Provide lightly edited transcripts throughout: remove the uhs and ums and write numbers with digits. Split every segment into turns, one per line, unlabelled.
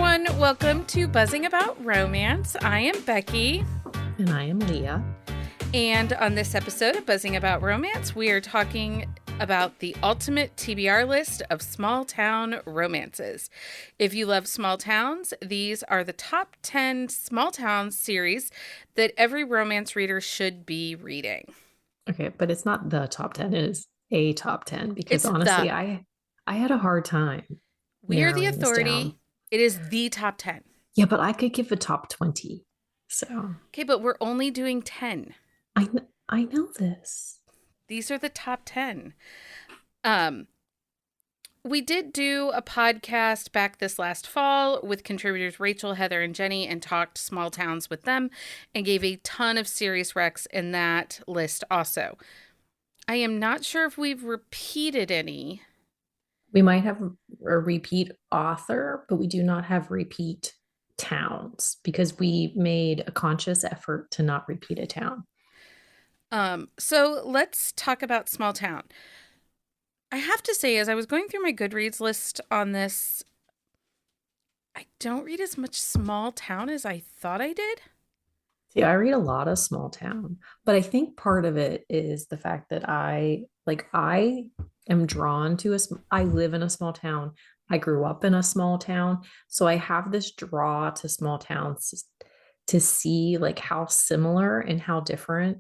everyone. Welcome to Buzzing About Romance. I am Becky.
And I am Leah.
And on this episode of Buzzing About Romance, we are talking about the ultimate TBR list of small town romances. If you love small towns, these are the top 10 small towns series that every romance reader should be reading.
Okay, but it's not the top 10. It is a top 10 because
It's
honestly, I had a hard time
we are the
narrowing this down.
authority. It is the top 10.
Yeah, but I could give a top 20. So
Okay, but we're only doing 10.
I know this.
These are the top 10. We did do a podcast back this last fall with contributors Rachel, Heather, and Jenny and talked small towns with them and gave a ton of serious recs in that list also. I am not sure if we've repeated any.
We might have a repeat author, but we do not have repeat towns because we made a conscious effort to not repeat a town.
So let's talk about small town. I have to say, as I was going through my Goodreads list on this, I don't read as much small town as I thought I did.
See, I read a lot of small town, but I think part of it is the fact that I am drawn to I live in a small town. I grew up in a small town, so I have this draw to small towns to see like how similar and how different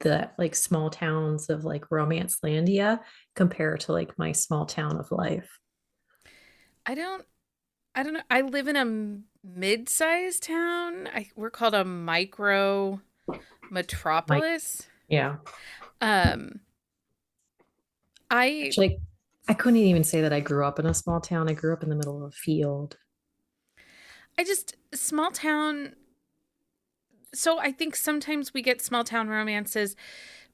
the like small towns of like Romance Landia compare to like my small town of life.
I don't know. I live in a mid-sized town. We're called a micro
Like,
metropolis.
yeah.
Um, I
Actually, I couldn't even say that I grew up in a small town. I grew up in the middle of a field.
I just small town. So I think sometimes we get small town romances,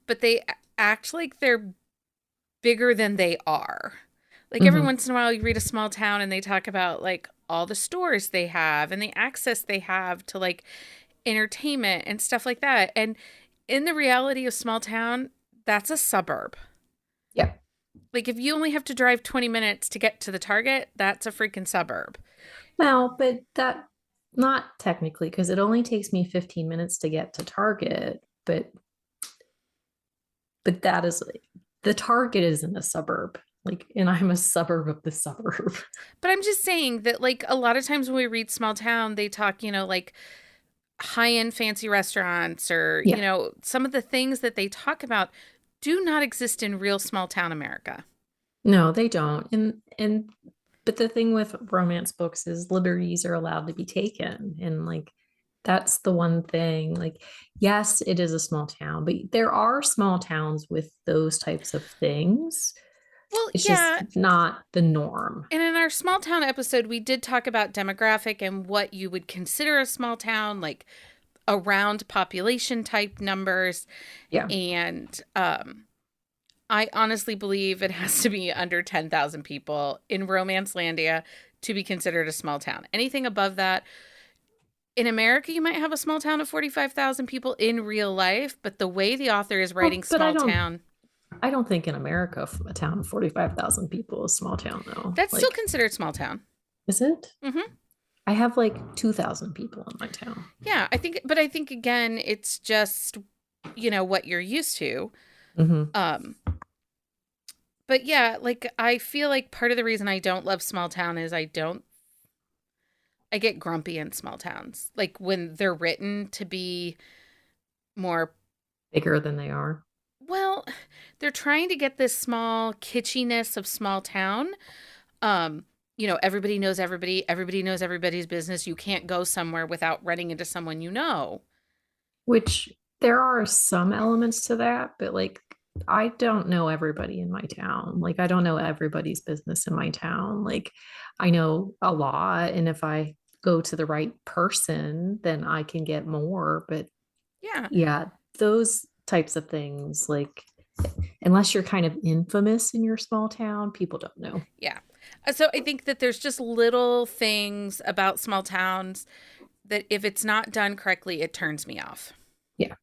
but they act like they're bigger than they are. Like every once in a while you read a small town and they talk about like all the stores they have and the access they have to like entertainment and stuff like that. And in the reality of small town, that's a suburb.
Yeah.
Like if you only have to drive 20 minutes to get to the Target, that's a freaking suburb.
Well, but that not technically because it only takes me 15 minutes to get to Target, but that is the Target is in a suburb. Like, and I'm a suburb of the suburb.
But I'm just saying that like a lot of times when we read small town, they talk, like high-end fancy restaurants or,
Yeah.
some of the things that they talk about do not exist in real small town America.
No, they don't. And but the thing with romance books is liberties are allowed to be taken. And like that's the one thing. Like, yes, it is a small town, but there are small towns with those types of things.
Well,
It's just
yeah.
not the norm.
And in our small town episode, we did talk about demographic and what you would consider a small town, like around population type numbers.
Yeah.
And I honestly believe it has to be under 10,000 people in Romance Landia to be considered a small town. Anything above that, in America, you might have a small town of 45,000 people in real life, but the way the author is writing
But
small town.
I don't think in America a town of 45,000 people is small town though.
That's still
Like,
considered small town.
is it?
Mm-hmm.
I have like 2,000 people in my town.
Yeah, I think again, it's just, what you're used to.
Mm-hmm.
But yeah, like I feel like part of the reason I don't love small town is I get grumpy in small towns. Like when they're written to be more
Bigger than they are.
well, they're trying to get this small kitschiness of small town. Everybody knows everybody knows everybody's business. You can't go somewhere without running into someone you know.
Which there are some elements to that, but like I don't know everybody in my town. Like I don't know everybody's business in my town. Like I know a lot, and if I go to the right person, then I can get more. But
Yeah.
yeah, those types of things, like unless you're kind of infamous in your small town, people don't know.
Yeah. So I think that there's just little things about small towns that if it's not done correctly, it turns me off.
Yeah.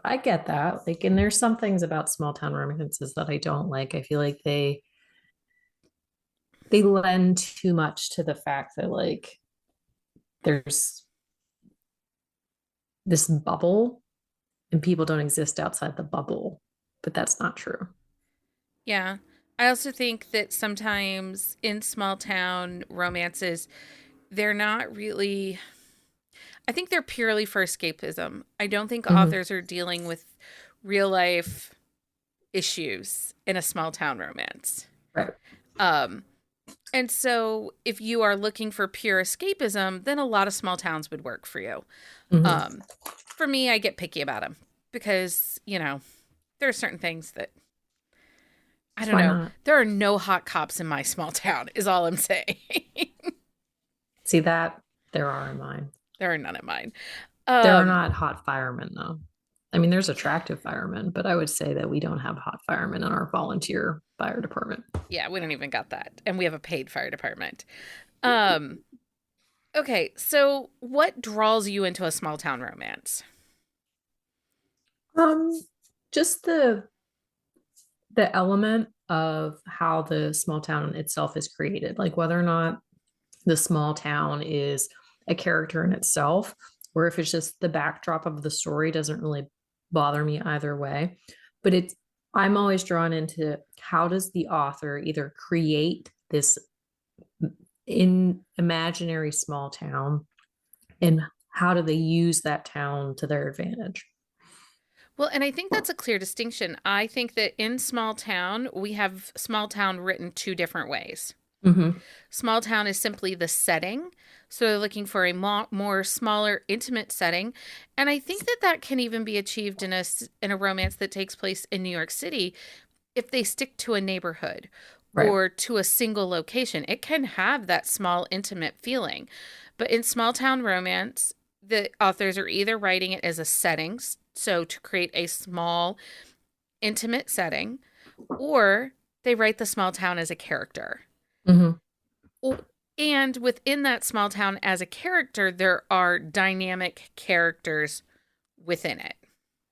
I get that. Like, and there's some things about small town romances that I don't like. I feel like they lend too much to the fact that like there's this bubble and people don't exist outside the bubble, but that's not true.
Yeah. I also think that sometimes in small town romances, they're not really, I think they're purely for escapism. I don't think
Hmm.
authors are dealing with real life issues in a small town romance.
Right.
Um, and so if you are looking for pure escapism, then a lot of small towns would work for you.
Hmm.
Um, for me, I get picky about them because, there are certain things that I don't
Why
know.
not?
There are no hot cops in my small town, is all I'm saying.
See that? There are in mine.
There are none in mine.
There are
Um,
not hot firemen, though. I mean, there's attractive firemen, but I would say that we don't have hot firemen in our volunteer fire department.
yeah, we don't even got that. And we have a paid fire department. Um, okay, so what draws you into a small town romance?
Um, just the element of how the small town itself is created, like whether or not the small town is a character in itself, or if it's just the backdrop of the story doesn't really bother me either way. But I'm always drawn into how does the author either create this in imaginary small town and how do they use that town to their advantage?
Well, and I think that's a clear distinction. I think that in small town, we have small town written two different ways.
Hmm.
Small town is simply the setting. So they're looking for a more smaller, intimate setting. And I think that that can even be achieved in a romance that takes place in New York City if they stick to a neighborhood
Right.
or to a single location. It can have that small, intimate feeling. But in small town romance, the authors are either writing it as a setting, so to create a small, intimate setting, or they write the small town as a character.
Hmm.
And within that small town as a character, there are dynamic characters within it.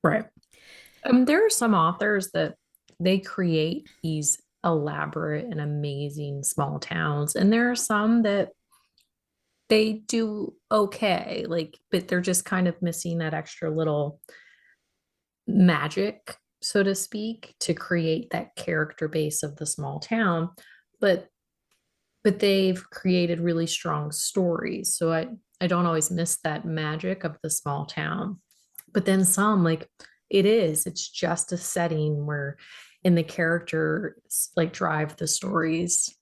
Right. There are some authors that they create these elaborate and amazing small towns, and there are some that they do okay, like, but they're just kind of missing that extra little magic, so to speak, to create that character base of the small town. But they've created really strong stories. So I don't always miss that magic of the small town. But then some, like, it's just a setting where and the characters like drive the stories.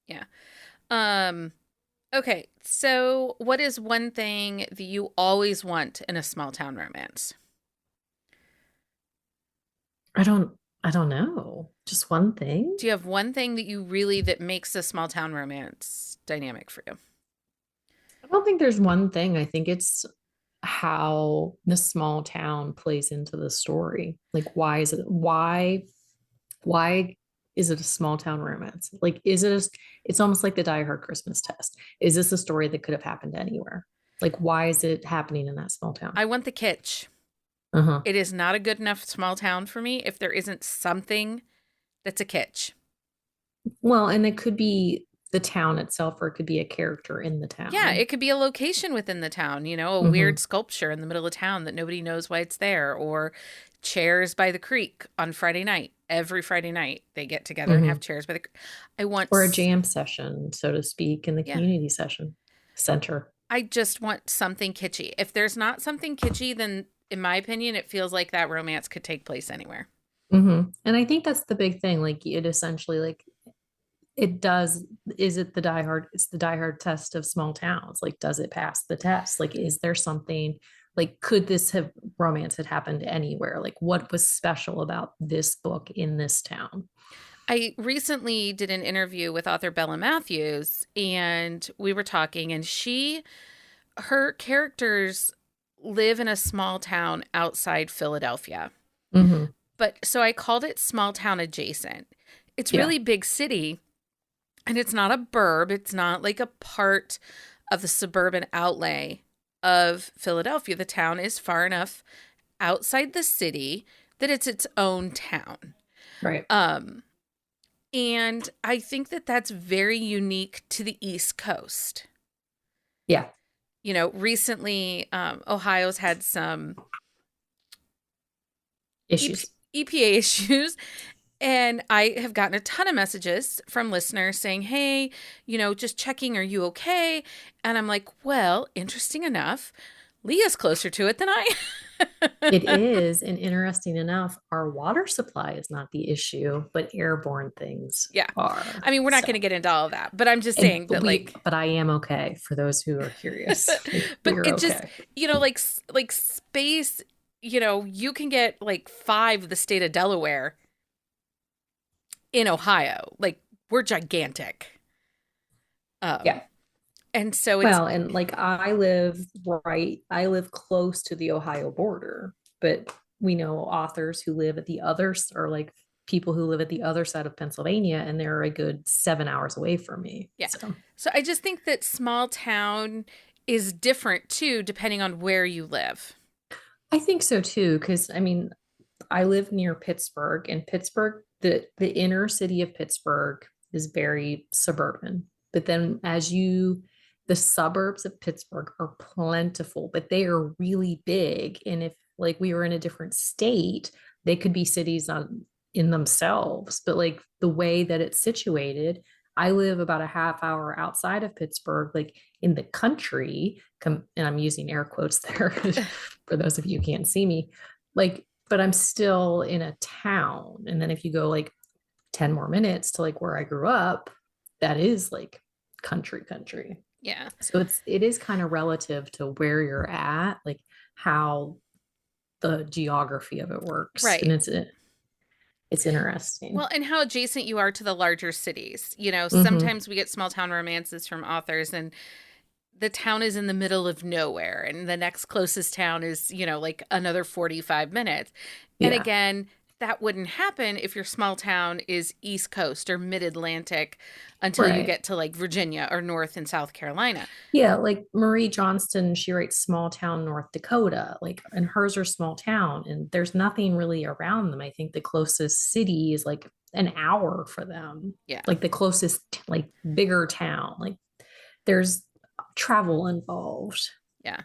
Yeah. Um okay, so what is one thing that you always want in a small town romance?
I don't know. Just one thing.
Do you have one thing that you really that makes a small town romance dynamic for you?
I don't think there's one thing. I think it's how the small town plays into the story. Like, why is it a small town romance? Like, it's almost like the Die Hard Christmas test. Is this a story that could have happened anywhere? Like, why is it happening in that small town?
I want the kitsch.
Uh-huh.
It is not a good enough small town for me if there isn't something that's a kitsch.
Well, and it could be the town itself, or it could be a character in the
Yeah,
town.
it could be a location within the town, a weird
Hmm.
sculpture in the middle of town that nobody knows why it's there, or chairs by the creek on Friday night. Every Friday night, they get together and have
Hmm.
chairs by the creek. I want,
Or a jam session, so to speak, in the
yeah,
community session center.
I just want something kitschy. If there's not something kitschy, then in my opinion, it feels like that romance could take place anywhere.
And I think that's the big thing. Like, it essentially, like, it does, is it the diehard? It's the diehard test of small towns. Like, does it pass the test? Like, is there something, like, could this have romance had happened anywhere? Like, what was special about this book in this town?
I recently did an interview with author Bella Matthews, and we were talking, and her characters live in a small town outside Philadelphia.
Hmm.
But so I called it small town adjacent. It's
Yeah.
really big city, and it's not a burb. It's not like a part of the suburban outlay of Philadelphia. The town is far enough outside the city that it's its own town.
Right.
Um, and I think that that's very unique to the East Coast.
Yeah.
Recently, Ohio's had some
Issues.
EPA issues. And I have gotten a ton of messages from listeners saying, hey, just checking, are you okay? And I'm like, well, interesting enough, Leah's closer to it than I
It
am.
is, and interesting enough, our water supply is not the issue, but airborne things
Yeah.
are.
I mean, we're not going to
So,
get into all of that, but I'm just saying that, like,
but I am okay for those who are curious.
but
We're
it just,
okay.
like space, you can get like five of the state of Delaware in Ohio. Like, we're gigantic. Um,
Yeah.
and so it's,
Well, and like I live close to the Ohio border, but we know authors who live at the others or like people who live at the other side of Pennsylvania, and they're a good 7 hours away from me.
yeah.
So
So I just think that small town is different too, depending on where you live.
I think so too, because I mean, I live near Pittsburgh, and Pittsburgh, the inner city of Pittsburgh is very suburban. But then the suburbs of Pittsburgh are plentiful, but they are really big. And if like we were in a different state, they could be cities on in themselves. But like the way that it's situated, I live about a half hour outside of Pittsburgh, like in the country, and I'm using air quotes there for those of you who can't see me. Like but I'm still in a town. And then if you go like 10 more minutes to like where I grew up, that is like country.
Yeah.
So it is kind of relative to where you're at, like how the geography of it works. And
Right.
it's interesting.
Well, and how adjacent you are to the larger cities.
Mm-hmm.
Sometimes we get small town romances from authors, and the town is in the middle of nowhere, and the next closest town is, like another 45 minutes. And
Yeah.
again, that wouldn't happen if your small town is East Coast or Mid Atlantic until you
Right.
get to like Virginia or North and South Carolina.
Yeah, like Marie Johnston, she writes small town North Dakota, like, and hers are small town, and there's nothing really around them. I think the closest city is like an hour for them,
Yeah.
like the closest, like, bigger town. Like, there's travel involved.
Yeah.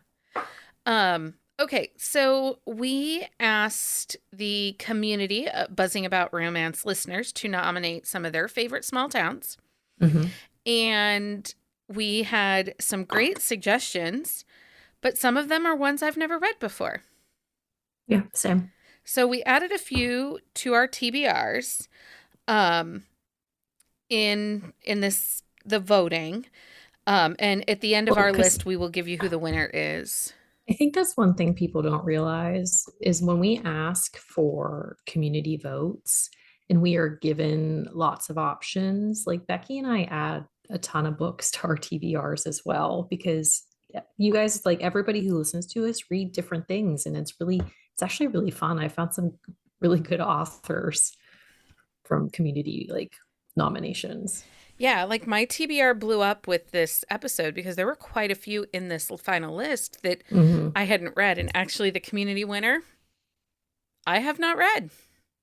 Okay, so we asked the community, Buzzing About Romance listeners, to nominate some of their favorite small towns.
Hmm.
And we had some great suggestions, but some of them are ones I've never read before.
Yeah, same.
So we added a few to our TBRs um, in this the voting. And at the end of
Well,
our
because
list, we will give you who the winner is.
I think that's one thing people don't realize is when we ask for community votes and we are given lots of options, like Becky and I add a ton of books to our TBRs as well, because you guys, like everybody who listens to us, read different things. And it's actually really fun. I found some really good authors from community like nominations.
Yeah, like my TBR blew up with this episode because there were quite a few in this final list that
Hmm.
I hadn't read. And actually, the community winner, I have not read.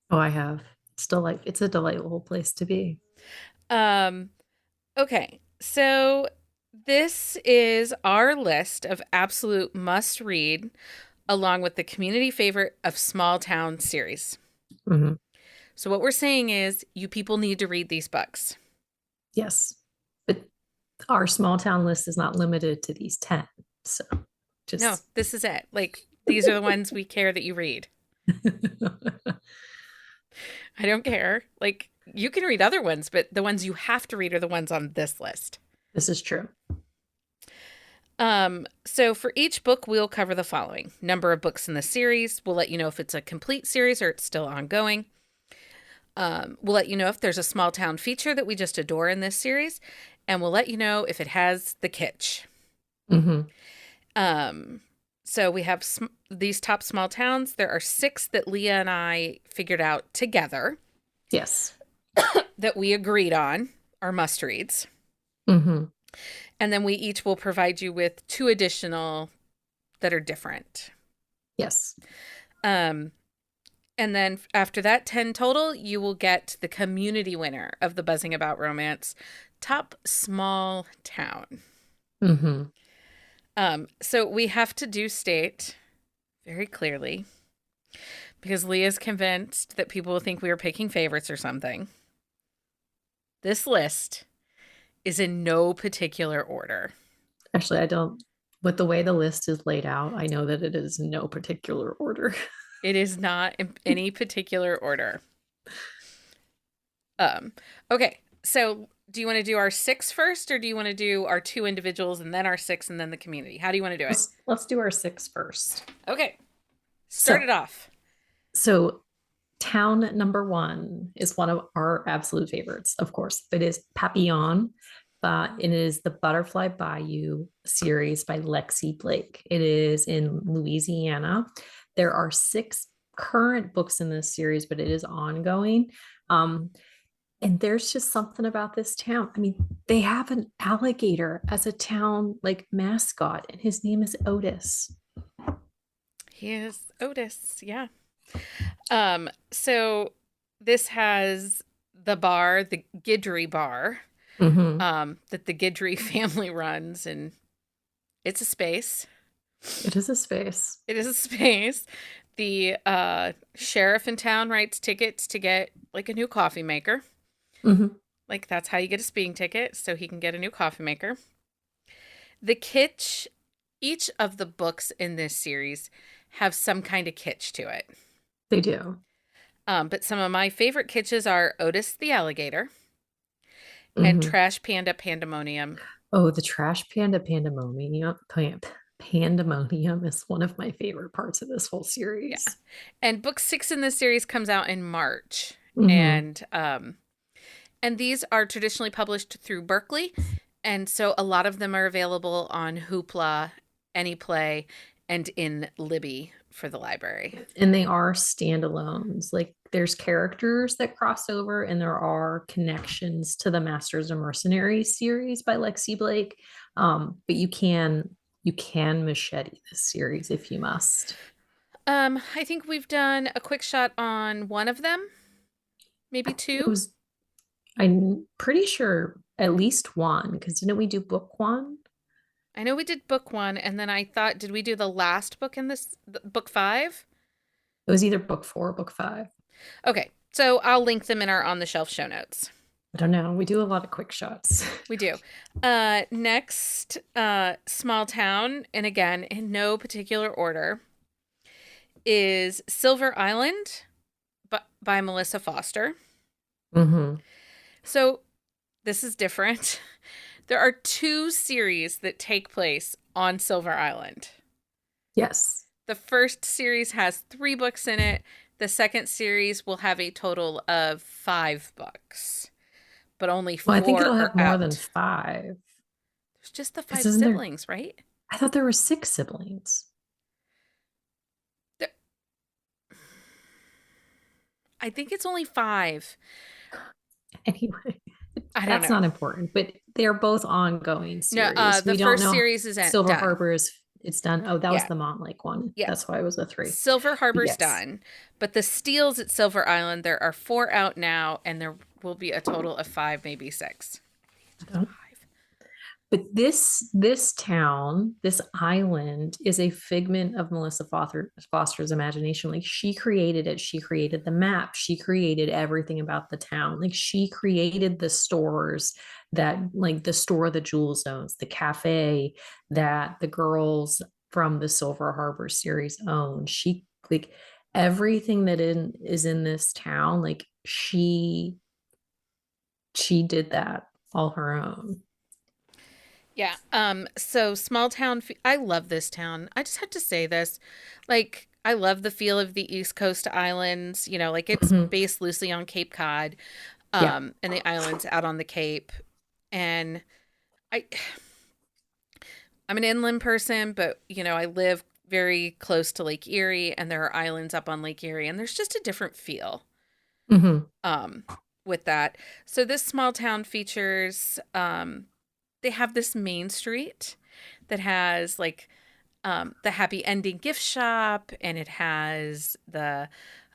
Oh, I have. Still like it's a delightful place to be.
Um, okay, so this is our list of absolute must read, along with the community favorite of Small Town series.
Hmm.
So, what we're saying is, you people need to read these books.
Yes. But our small town list is not limited to these 10. So
No,
just
this is it. Like, these are the ones we care that you read. I don't care. Like, you can read other ones, but the ones you have to read are the ones on this list.
this is true.
So for each book, we'll cover the following: number of books in the series. We'll let you know if it's a complete series or it's still ongoing. We'll let you know if there's a small town feature that we just adore in this series, and we'll let you know if it has the kitsch.
Hmm.
Um, so we have these top small towns. There are 6 that Leah and I figured out together
Yes.
that we agreed on are must reads.
Hmm.
And then we each will provide you with 2 additional that are different.
Yes.
Um, and then after that 10 total, you will get the community winner of the Buzzing About Romance top small town.
Hmm.
So we have to do state very clearly because Leah's convinced that people will think we are picking favorites or something. This list is in no particular order.
Actually, I don't, with the way the list is laid out, I know that it is in no particular order.
It is not in any particular order. Um, okay, so do you want to do our six first, or do you want to do our two individuals and then our six and then the community? How do you want to do it?
Let's do our six first.
Okay, start
So,
it off.
so town number one is one of our absolute favorites, of course. It is Papillon. It is the Butterfly Bayou series by Lexi Blake. It is in Louisiana. There are six current books in this series, but it is ongoing. Um, and there's just something about this town. I mean, they have an alligator as a town like mascot, and his name is Otis.
He is Otis, yeah. So this has the bar, the Guidry bar,
Mm-hmm.
that the Guidry family runs, and it's a space.
It is a space.
It is a space. The sheriff in town writes tickets to get like a new coffee maker.
Mm-hmm.
Like that's how you get a speeding ticket, so he can get a new coffee maker. The kitsch, each of the books in this series have some kind of kitsch to it.
They do.
But some of my favorite kitschs are Otis the alligator and
Mm-hmm.
Trash Panda Pandemonium.
Oh, the Trash Panda Pandemonium is one of my favorite parts of this whole
Yeah.
series.
And book 6 in this series comes out in March.
Mm-hmm.
And these are traditionally published through Berkeley, and so a lot of them are available on Hoopla, AnyPlay, and in Libby for the library.
And they are standalones. Like there's characters that cross over, and there are connections to the Masters of Mercenaries series by Lexi Blake. But you can machete this series if you must.
I think we've done a quick shot on one of them, maybe
It
two.
was I'm pretty sure at least one, because didn't we do book one?
I know we did book 1, and then I thought, did we do the last book in this, book 5?
It was either book four or book five.
Okay, so I'll link them in our on the shelf show notes.
I don't know. We do a lot of quick shots.
We do. Next, small town, and again, in no particular order, is Silver Island by Melissa Foster.
Mm-hmm.
So this is different. There are two series that take place on Silver Island.
Yes.
The first series has 3 books in it. The second series will have a total of 5 books, but only
Well, I think
4
it'll
are
have more than
out.
five.
There's just the
Because
5
isn't there?
siblings, right?
I thought there were six siblings.
There, I think it's only 5.
Anyway,
I don't
that's
know.
not important. But they're both ongoing
No,
series.
the
We don't
first
know.
series is
Silver
done.
Harbor is it's done. Oh, that was
Yeah,
the Montlake one.
yeah.
That's why it was a three.
Silver
But
Harbor's
yes.
done, but the steals at Silver Island, there are 4 out now, and there will be a total of 5, maybe 6.
I don't But this town, this island is a figment of Foster's imagination. Like she created it. She created the map. She created everything about the town. Like she created the stores that like the store the Jules owns, the cafe that the girls from the Silver Harbor series own. She like everything is in this town, like she did that all her own.
Yeah. So small town. I love this town. I just have to say this, like I love the feel of the East Coast islands. You know, like it's
Mhm.
based loosely on Cape Cod,
Yeah.
and the islands out on the Cape. And I, I'm an inland person, but you know, I live very close to Lake Erie, and there are islands up on Lake Erie, and there's just a different feel.
Mhm.
Um, with that. So this small town features. They have this main street that has like the happy ending gift shop, and it has the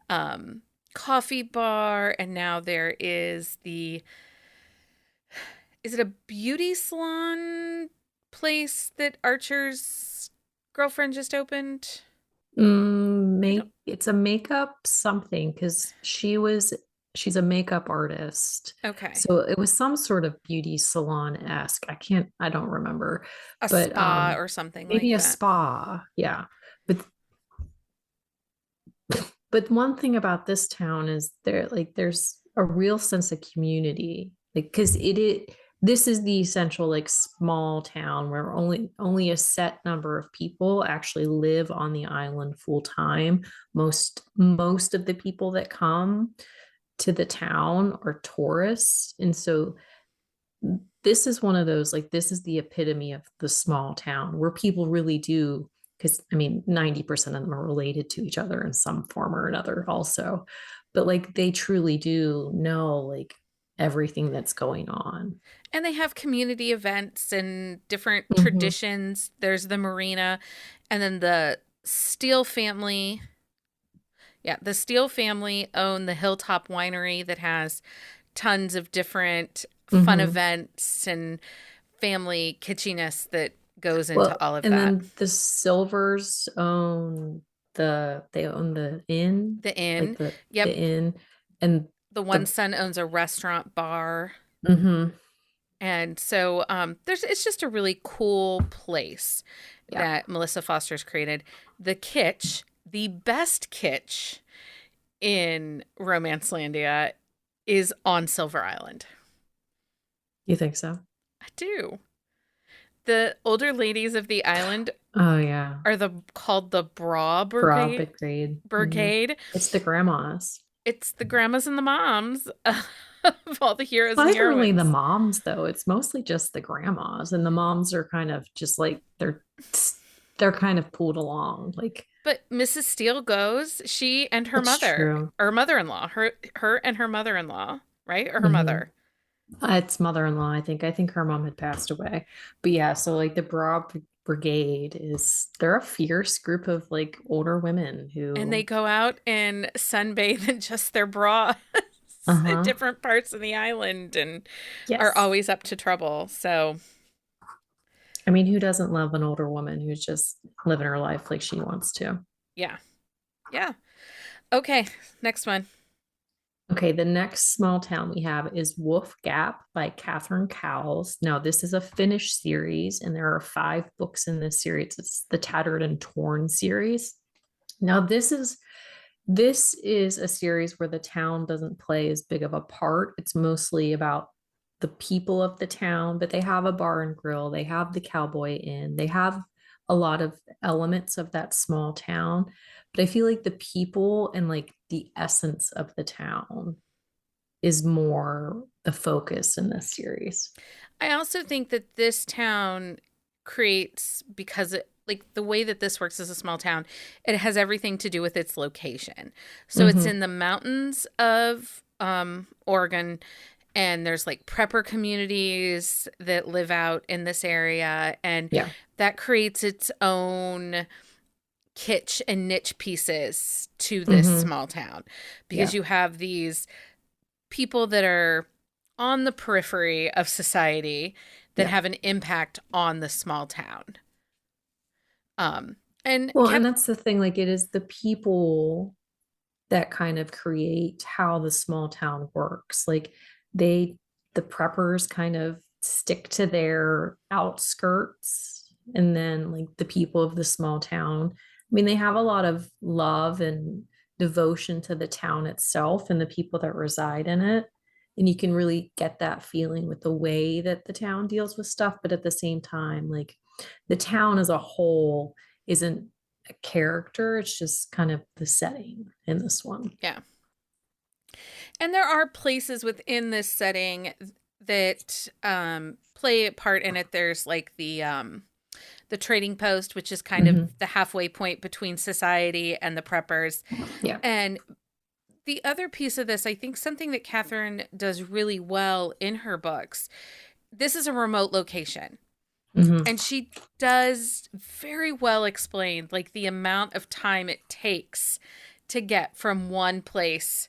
um, coffee bar, and now there is the, is it a beauty salon place that Archer's girlfriend just opened? I don't.
Make it's a makeup something because she's a makeup artist.
Okay.
So it was some sort of beauty salon-esque. I don't remember.
A
But
spa or something
maybe
like
a
that.
spa. Yeah. But one thing about this town is there's a real sense of community. Like because this is the essential like small town where only a set number of people actually live on the island full time. Most of the people that come to the town are tourists. And so this is one of those, like, this is the epitome of the small town where people really do, because I mean, 90% of them are related to each other in some form or another, also. But like, they truly do know like everything that's going on.
And they have community events and different
Hmm.
traditions. There's the marina, and then the Steele family. Yeah, the Steele family own the Hilltop Winery that has tons of different fun
Hmm.
events and family kitschiness that goes into
Well,
all of
and
that.
then the Silvers own they own the inn,
The
like
inn.
the
Yep.
inn, and
The one
the
son owns a restaurant bar.
hmm
And so there's it's just a really cool place
yeah,
that Melissa Foster's created. The kitsch, the best kitsch in Romancelandia, is on Silver Island.
you think so?
I do. The older ladies of the island
Oh yeah.
are the called the Bra
Broad
Brigade.
grade. Hmm.
Brigade.
It's the grandmas.
It's the grandmas and the moms of all the
It's
heroes
not
and
even really the
heroines.
moms though. It's mostly just the grandmas, and the moms are kind of just like they're kind of pulled along. Like
But Mrs. Steele goes, she and her
that's
mother,
true.
or mother-in-law, her and her mother-in-law, right? Or her
Hmm.
mother.
It's mother-in-law. I think her mom had passed away. But yeah, so like the Brigade is they're a fierce group of like older women
And they
who
go out and sunbathe in just their bras in
uh-huh.
different parts of the island and are
Yes.
always up to trouble. So,
I mean, who doesn't love an older woman who's just living her life like she wants to?
yeah. Yeah. Okay, next one.
Okay, the next small town we have is Wolf Gap by Catherine Cowles. Now, this is a Finnish series, and there are 5 books in this series. It's the Tattered and Torn series. Now, this is a series where the town doesn't play as big of a part. It's mostly about the people of the town, but they have a bar and grill, they have the cowboy inn, they have a lot of elements of that small town. But I feel like the people and like the essence of the town is more the focus in this series.
I also think that this town creates, because it, like the way that this works as a small town, it has everything to do with its location. So it's
Hmm.
in the mountains of Oregon, and there's like prepper communities that live out in this area, and
Yeah.
that creates its own kitsch and niche pieces to this
Hmm.
small town, because
Yeah.
you have these people that are on the periphery of society that
Yeah.
have an impact on the small town. Um, and
Well, and
kept,
that's the thing. Like, it is the people that kind of create how the small town works. Like, they, the preppers kind of stick to their outskirts, and then, like, the people of the small town, I mean, they have a lot of love and devotion to the town itself and the people that reside in it. And you can really get that feeling with the way that the town deals with stuff. But at the same time, like, the town as a whole isn't a character, it's just kind of the setting in this one.
yeah. And there are places within this setting that play a part in it. There's like the trading post, which is kind of
Hmm.
the halfway point between society and the preppers.
Yeah.
And the other piece of this, I think something that Catherine does really well in her books, this is a remote location.
Hmm.
And she does very well explain like the amount of time it takes to get from one place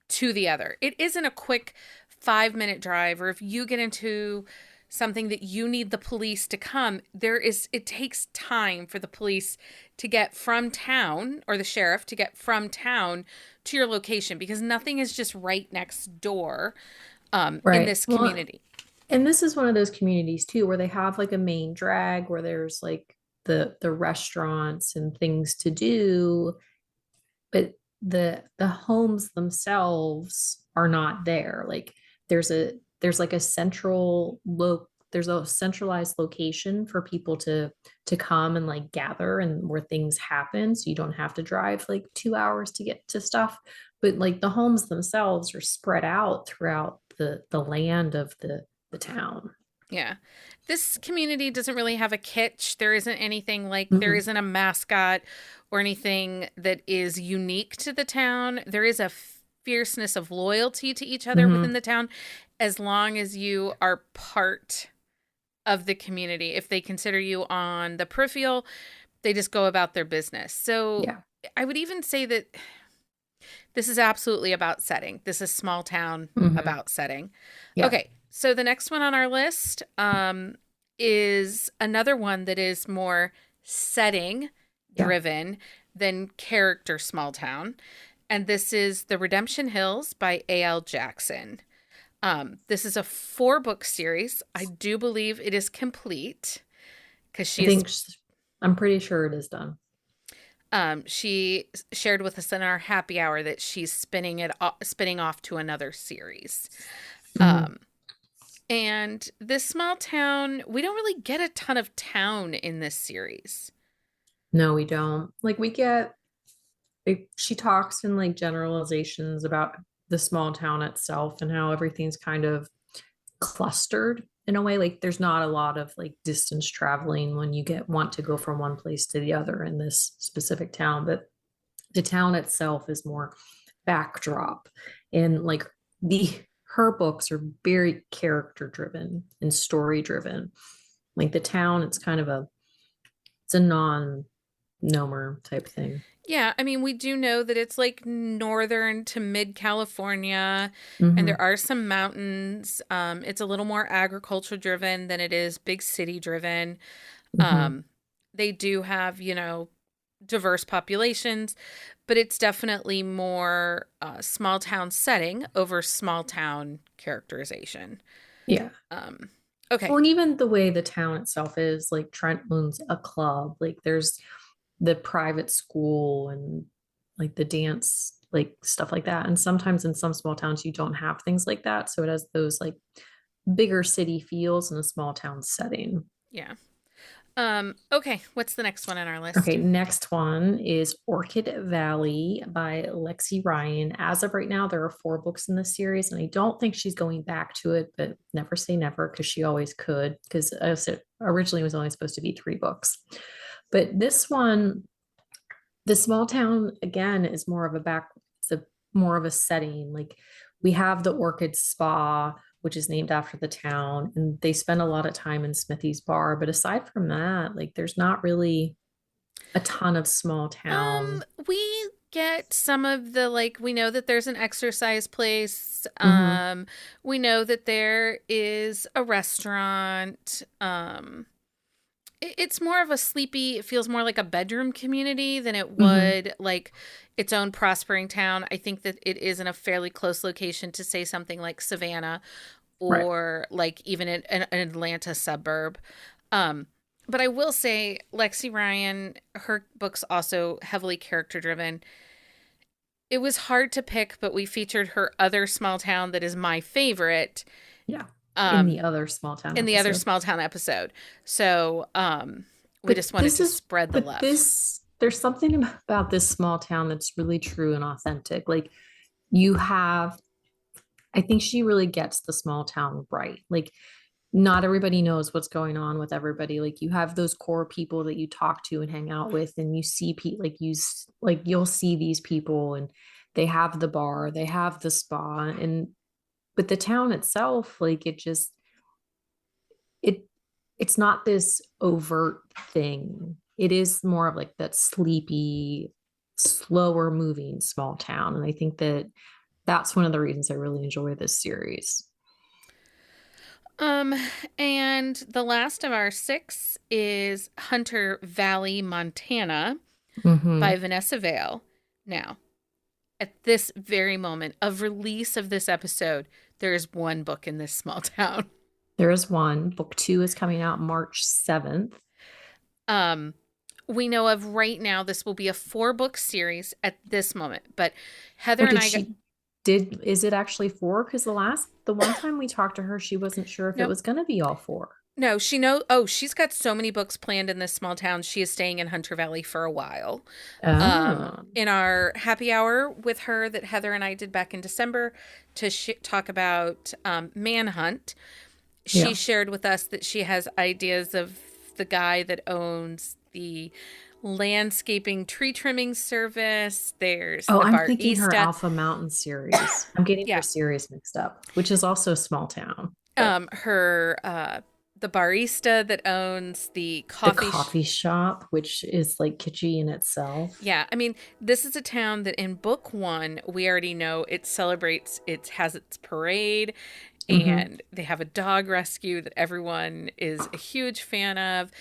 to the other. It isn't a quick 5-minute drive, or if you get into something that you need the police to come, it takes time for the police to get from town, or the sheriff to get from town to your location, because nothing is just right next door in
Right.
this
Well,
community.
and this is one of those communities too where they have like a main drag where there's like the restaurants and things to do, but the homes themselves are not there. Like there's like a there's a centralized location for people to come and like gather and where things happen, so you don't have to drive like 2 hours to get to stuff. But like the homes themselves are spread out throughout the land of the town.
Yeah. This community doesn't really have a kitsch. There isn't anything like, there
Mm-mm.
isn't a mascot or anything that is unique to the town. There is a fierceness of loyalty to each other within
Mm-hmm.
the town, as long as you are part of the community. If they consider you on the peripheral, they just go about their business. So
Yeah.
I would even say that this is absolutely about setting. This is small town
Mm-hmm.
about setting.
Yeah.
Okay, so the next one on our list is another one that is more setting
Yeah.
driven than character small town. And this is The Redemption Hills by A.L. Jackson. This is a 4-book series. I do believe it is complete because
I think I'm pretty sure it is done.
she shared with us in our happy hour that she's spinning off to another series.
Mm-hmm.
Um, and this small town, we don't really get a ton of town in this series.
No, we don't. Like we get she talks in like generalizations about the small town itself and how everything's kind of clustered in a way. Like there's not a lot of like distance traveling when you get want to go from one place to the other in this specific town, but the town itself is more backdrop. And like the her books are very character driven and story driven. Like the town, it's a non-nomer type thing.
Yeah, I mean, we do know that it's like northern to mid California, and
Mm-hmm.
there are some mountains. It's a little more agriculture driven than it is big city driven.
Mm-hmm.
Um, they do have, diverse populations, but it's definitely more small town setting over small town characterization.
Yeah.
Um, okay.
Well, and even the way the town itself is, like Trent owns a club, like there's the private school and like the dance, like stuff like that. And sometimes in some small towns, you don't have things like that. So it has those like bigger city feels in a small town setting.
Yeah. Okay. What's the next one on our
Okay,
list?
next one is Orchid Valley by Lexi Ryan. As of right now, there are 4 books in this series, and I don't think she's going back to it, but never say never because she always could. Because originally it was only supposed to be 3 books. But this one, the small town again is more of a it's a more of a setting. Like we have the Orchid Spa, which is named after the town, and they spend a lot of time in Smithy's bar. But aside from that, like there's not really a ton of small town.
We get some of the, like, we know that there's an exercise place.
Hmm.
We know that there is a restaurant. It's more of a sleepy, it feels more like a bedroom community than it
Hmm.
would like its own prospering town. I think that it is in a fairly close location to say something like Savannah,
Right.
or like even an Atlanta suburb. Um, but I will say, Lexi Ryan, her books also heavily character driven. It was hard to pick, but we featured her other small town that is my favorite
Yeah. In
um,
the other small town
in the other
episode.
small town episode. So we
But
just wanted to spread the love.
there's something about this small town that's really true and authentic. Like you have, I think she really gets the small town right. Like not everybody knows what's going on with everybody. Like you have those core people that you talk to and hang out with, and you see people like like you'll see these people, and they have the bar, they have the spa, and but the town itself, like it it's not this overt thing. It is more of like that sleepy, slower moving small town, and I think that that's one of the reasons I really enjoy this series.
Um, and the last of our six is Hunter Valley, Montana by
Hmm.
Vanessa Vale. Now, at this very moment of release of this episode, there is one book in this small town.
There is one. Book two is coming out March 7th.
Um, we know of right now, this will be a four-book series at this moment, but
Oh,
Heather and
did
I got,
she is it actually four? Because the one time we talked to her, she wasn't sure if it
nope.
was gonna be all four.
No, oh, she's got so many books planned in this small town. She is staying in Hunter Valley for a while.
Oh,
In our happy hour with her that Heather and I did back in December to talk about Manhunt, she
yeah.
shared with us that she has ideas of the guy that owns the landscaping tree trimming service. There's
Oh,
the
I'm thinking her
barista.
Alpha Mountain series. I'm getting her
Yeah.
series mixed up, which is also a small town, but
Her the barista that owns the
the
coffee
coffee shop, which is like kitschy in itself.
Yeah, I mean, this is a town that in book one, we already know it celebrates, it has its parade,
Hmm.
and they have a dog rescue that everyone is a huge fan of.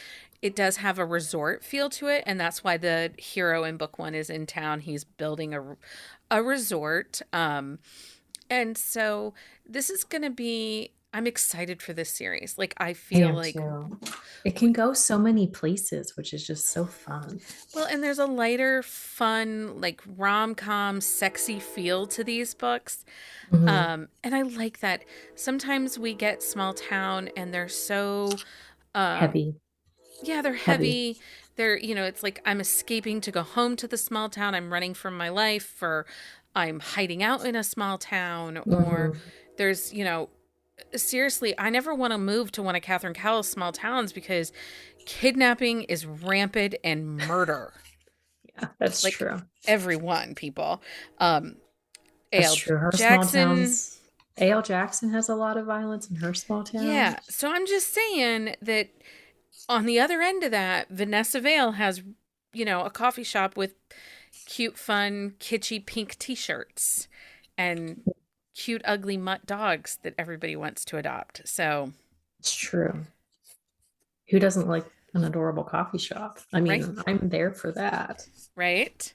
It does have a resort feel to it, and that's why the hero in book one is in town. He's building a resort. And so this is going to be, I'm excited for this series. Like, I
I
feel
am
like
too. It can go so many places, which is just so fun.
well, and there's a lighter, fun, like rom-com, sexy feel to these books.
Hmm.
And I like that. Sometimes we get small town and they're so, um,
Heavy,
yeah, they're
heavy.
heavy. They're, it's like I'm escaping to go home to the small town. I'm running from my life, or I'm hiding out in a small town, or
Hmm.
there's, seriously, I never want to move to one of Catherine Cowell's small towns because kidnapping is rampant and murder.
Yeah, that's
Like
true.
everyone, people. Um,
That's
A.L.
true. Her small
Jackson.
towns, A.L. Jackson has a lot of violence in her small town.
Yeah. So I'm just saying that on the other end of that, Vanessa Vale has, a coffee shop with cute, fun, kitschy pink t shirts and cute, ugly mutt dogs that everybody wants to adopt. So,
It's true. Who doesn't like an adorable coffee shop? I
right?
mean, I'm there for that.
Right.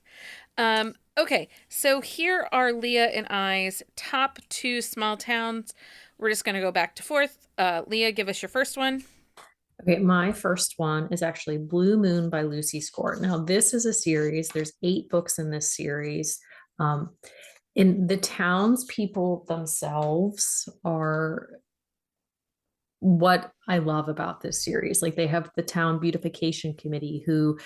Okay, so here are Leah and I's top two small towns. We're just going to go back to forth. Leah, give us your first one.
Okay, my first one is actually Blue Moon by Lucy Score. Now, this is a series. There's 8 books in this series. Um, and the townspeople themselves are what I love about this series. Like they have the town beautification committee who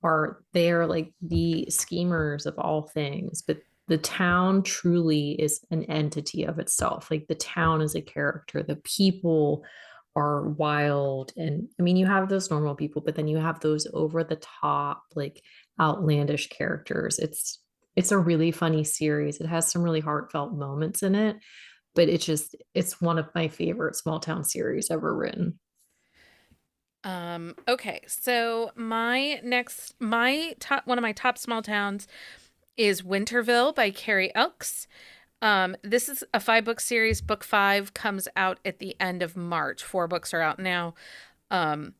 are they're like the schemers of all things, but the town truly is an entity of itself. Like the town is a character. The people are wild. And I mean, you have those normal people, but then you have those over the top, like outlandish characters. It's a really funny series. It has some really heartfelt moments in it, but it's one of my favorite small town series ever written.
Okay, so my top, one of my top small towns is Winterville by Carrie Elks. This is a 5 book series. Book five comes out at the end of March. 4 books are out now. Um,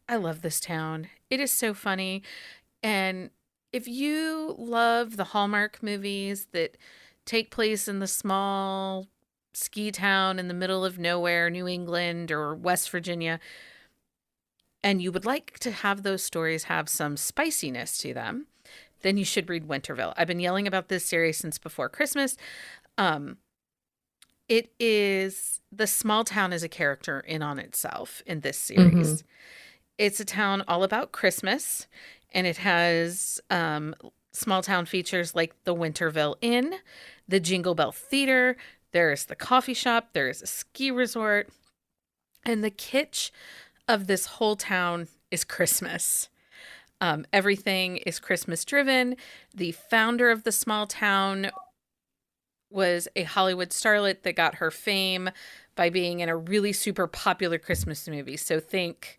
I love this town. It is so funny. And if you love the Hallmark movies that take place in the small ski town in the middle of nowhere, New England or West Virginia, and you would like to have those stories have some spiciness to them, then you should read Winterville. I've been yelling about this series since before Christmas. Um, it is the small town is a character in on itself in this
Hmm.
series. It's a town all about Christmas, and it has small town features like the Winterville Inn, the Jingle Bell Theater. There's the coffee shop. There's a ski resort, and the kitsch of this whole town is Christmas. Everything is Christmas driven. The founder of the small town was a Hollywood starlet that got her fame by being in a really super popular Christmas movie. So think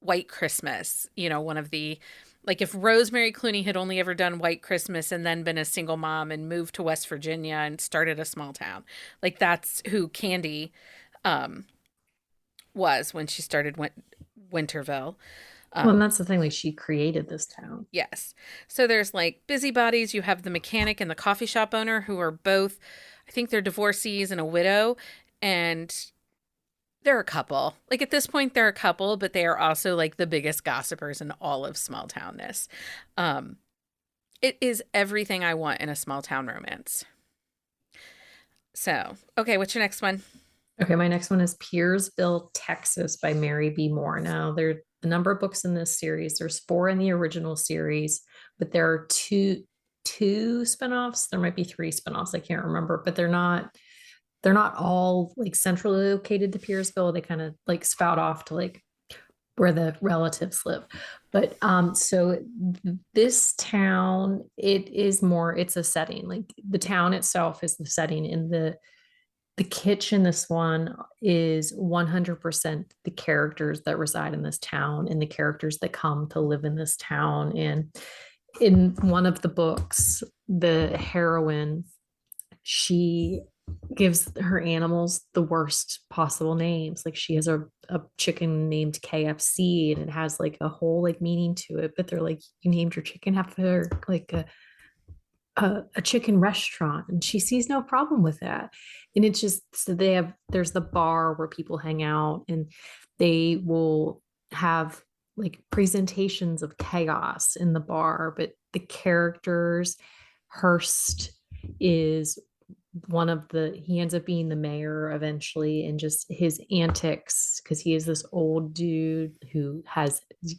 White Christmas, one of the Like if Rosemary Clooney had only ever done White Christmas and then been a single mom and moved to West Virginia and started a small town. Like that's who Candy um was when she started Winterville.
Well, and
Um
that's the thing. Like she created this town.
yes. So there's like busybodies, you have the mechanic and the coffee shop owner who are both, I think they're divorcees and a widow, and they're a couple. Like at this point they're a couple, but they are also like the biggest gossipers in all of small townness. Um it is everything I want in a small town romance. So, okay, what's your next one?
Okay, my next one is Piersville, Texas by Mary B. Moore. Now, there are a number of books in this series. There's four in the original series, but there are two spinoffs. There might be three spinoffs. I can't remember, but they're not all like centrally located to Piersville. They kind of like spout off to like where the relatives live. But so this town, it's a setting. Like the town itself is the setting. In the kitchen, this one is 100% the characters that reside in this town and the characters that come to live in this town. And in one of the books, the heroine, she gives her animals the worst possible names. Like she has a chicken named KFC, and it has like a whole like meaning to it, but they're like, you named your chicken after like a chicken restaurant, and she sees no problem with that. And it's just, so there's the bar where people hang out, and they will have like presentations of chaos in the bar, but the characters, Hearst is one of he ends up being the mayor eventually, and just his antics, because he is this old dude who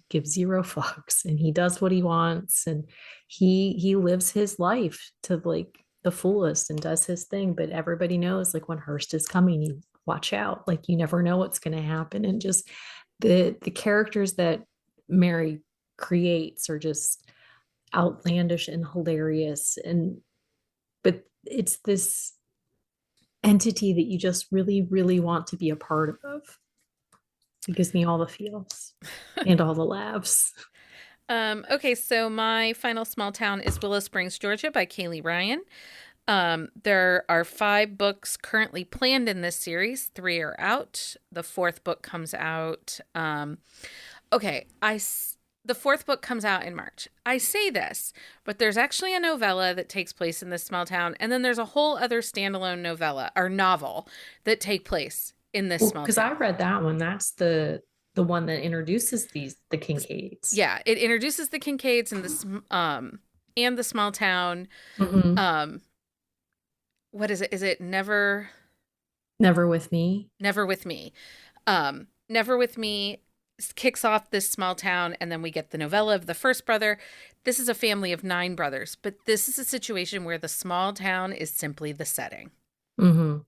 gives zero fucks, and he does what he wants, and he lives his life to like the fullest and does his thing. But everybody knows like when Hearst is coming, you watch out, like you never know what's going to happen. And just the characters that Mary creates are just outlandish and hilarious. And but it's this entity that you just really, really want to be a part of. It gives me all the feels and all the laughs.
Okay, so my final small town is Willow Springs, Georgia by Kaylee Ryan. There are 5 books currently planned in this series. 3 are out. The 4th book comes out. Okay, the 4th book comes out in March. I say this, but there's actually a novella that takes place in this small town, and then there's a whole other standalone novella or novel that take place in this
Well,
small
because I
town.
read that one. That's the one that introduces the Kincaids.
Yeah, it introduces the Kincaids and the small town.
Mhm.
Um, what is it? Is it
Never with me.
Never with Me? Never with Me kicks off this small town, and then we get the novella of the first brother. This is a family of 9 brothers, but this is a situation where the small town is simply the setting,
Hmm.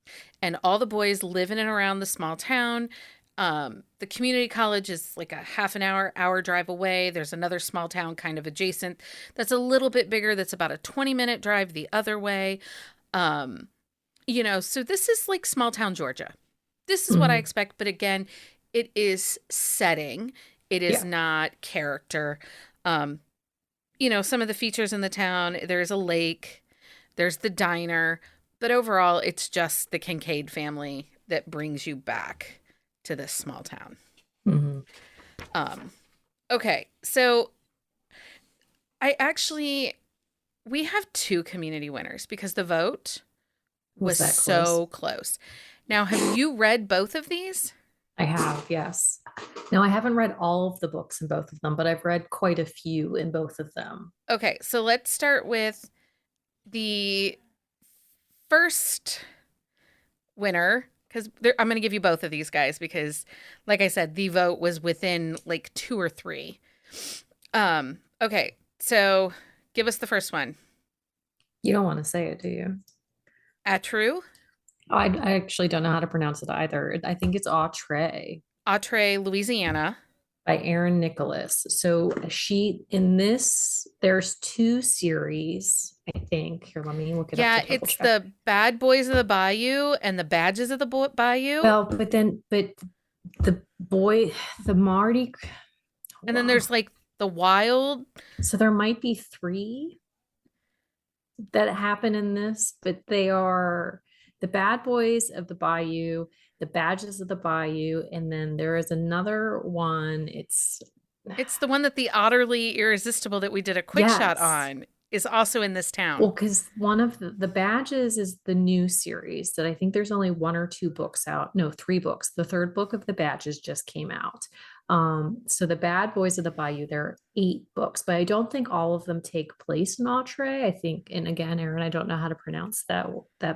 and all the boys live in and around the small town. The community college is like a half an hour drive away. There's another small town kind of adjacent that's a little bit bigger, that's about a 20-minute drive the other way. Um, so this is like small town Georgia. This is what I
Hmm.
expect, but again, it is setting. It is
Yeah.
not character. Um, some of the features in the town, there's a lake, there's the diner, but overall, it's just the Kincaid family that brings you back to this small town.
Hmm.
Um, okay, so I actually, we have 2 community winners because the vote
Was
was
that close?
so close. Now, have you read both of these?
I have, yes. Now, I haven't read all of the books in both of them, but I've read quite a few in both of them.
Okay, so let's start with the first winner because I'm going to give you both of these guys because, like I said, the vote was within like 2 or 3. Okay, so give us the first one.
You don't want to say it, do you?
Atru,
I actually don't know how to pronounce it either. I think it's Autre
Atre, Louisiana.
by Aaron Nicholas. So in this, there's two series, I think. Here, let me look it up to
Yeah,
double
it's
check.
the Bad Boys of the Bayou and the Badges of the Bayou.
Well, but the boy, the Marty,
And
hold
then
on.
there's like The Wild.
So there might be three that happen in this, but they are the bad boys of the bayou, the badges of the bayou, and then there is another one. It's
It's the one that the Otterly Irresistible that we did a quick shot
yes.
on is also in this town.
Well, because one of the badges is the new series that I think there's only one or two books out. No, three books. The third book of the badges just came out. So the Bad Boys of the Bayou, there are 8 books, but I don't think all of them take place in Autre. I think, and again, Aaron, I don't know how to pronounce that
Feel